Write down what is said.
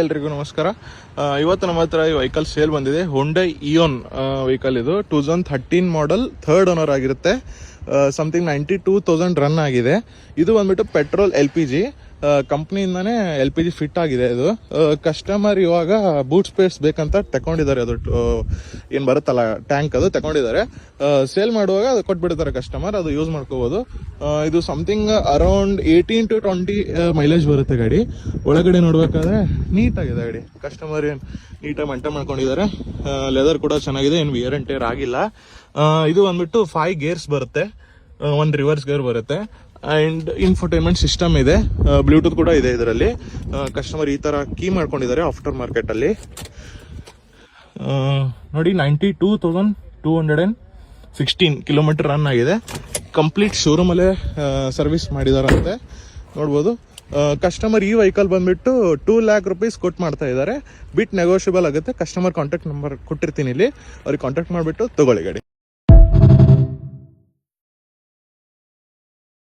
ಎಲ್ರಿಗೂ ನಮಸ್ಕಾರ. ಇವತ್ತು ನಮ್ಮ ಹತ್ರ ಈ ವೆಹಿಕಲ್ ಸೇಲ್ ಬಂದಿದೆ. Hyundai ಇಯೋನ್ vehicle. ಇದು 2013 ಮಾಡೆಲ್, ಥರ್ಡ್ ಓನರ್ ಆಗಿರುತ್ತೆ. ಸಮಥಿಂಗ್ 92,000 ರನ್ ಆಗಿದೆ. ಇದು ಬಂದ್ಬಿಟ್ಟು ಪೆಟ್ರೋಲ್ LPG ಕಂಪ್ನಿಯಿಂದಾನೇ LPG ಫಿಟ್ ಆಗಿದೆ. ಇದು ಕಸ್ಟಮರ್ ಇವಾಗ ಬೂಟ್ ಸ್ಪೇಸ್ ಬೇಕಂತ ತಗೊಂಡಿದ್ದಾರೆ. ಅದು ಏನ್ ಬರುತ್ತಲ್ಲ ಟ್ಯಾಂಕ್, ಅದು ತಗೊಂಡಿದ್ದಾರೆ. ಸೇಲ್ ಮಾಡುವಾಗ ಅದು ಕೊಟ್ಬಿಡ್ತಾರೆ ಕಸ್ಟಮರ್, ಅದು ಯೂಸ್ ಮಾಡ್ಕೋಬಹುದು. ಇದು ಸಮಥಿಂಗ್ ಅರೌಂಡ್ 18 to 20 ಮೈಲೇಜ್ ಬರುತ್ತೆ ಗಾಡಿ. ಒಳಗಡೆ ನೋಡ್ಬೇಕಾದ್ರೆ ನೀಟಾಗಿದೆ ಗಾಡಿ. ಕಸ್ಟಮರ್ ಏನ್ ನೀಟಾಗಿ ಮೇಂಟೈನ್ ಮಾಡ್ಕೊಂಡಿದ್ದಾರೆ. ಲೆದರ್ ಕೂಡ ಚೆನ್ನಾಗಿದೆ, ಏನು ವಿಯರ್ ಅಂಡ್ ಟೇರ್ ಆಗಿಲ್ಲ. ಇದು ಬಂದ್ಬಿಟ್ಟು 5 ಗೇರ್ಸ್ ಬರುತ್ತೆ, 1 ರಿವರ್ಸ್ ಗೇರ್ ಬರುತ್ತೆ. ಅಂಡ್ ಇನ್ಫೋಟೈನ್ಮೆಂಟ್ ಸಿಸ್ಟಮ್ ಇದೆ, ಬ್ಲೂಟೂತ್ ಕೂಡ ಇದೆ ಇದರಲ್ಲಿ. ಕಸ್ಟಮರ್ ಈ ತರ ಕೀ ಮಾಡ್ಕೊಂಡಿದ್ದಾರೆ ಆಫ್ಟರ್ ಮಾರ್ಕೆಟ್ ಅಲ್ಲಿ. ನೋಡಿ, 92,216 ಕಿಲೋಮೀಟರ್ ರನ್ ಆಗಿದೆ. ಕಂಪ್ಲೀಟ್ ಶೋರೂಮ್ ಅಲ್ಲೇ ಸರ್ವಿಸ್ ಮಾಡಿದಾರಂತೆ, ನೋಡ್ಬೋದು. ಕಸ್ಟಮರ್ ಈ ವೆಹಿಕಲ್ ಬಂದ್ಬಿಟ್ಟು 2 lakh rupees ಕೊಟ್ಟು ಮಾಡ್ತಾ ಇದ್ದಾರೆ. ಬಿಟ್ ನೆಗೋಷಿಯಬಲ್ ಆಗುತ್ತೆ. ಕಸ್ಟಮರ್ ಕಾಂಟ್ಯಾಕ್ಟ್ ನಂಬರ್ ಕೊಟ್ಟಿರ್ತೀನಿ ಇಲ್ಲಿ, ಅವ್ರಿಗೆ ಕಾಂಟ್ಯಾಕ್ಟ್ ಮಾಡಿಬಿಟ್ಟು ತಗೊಳ್ಳಿ ಗಾಡಿ.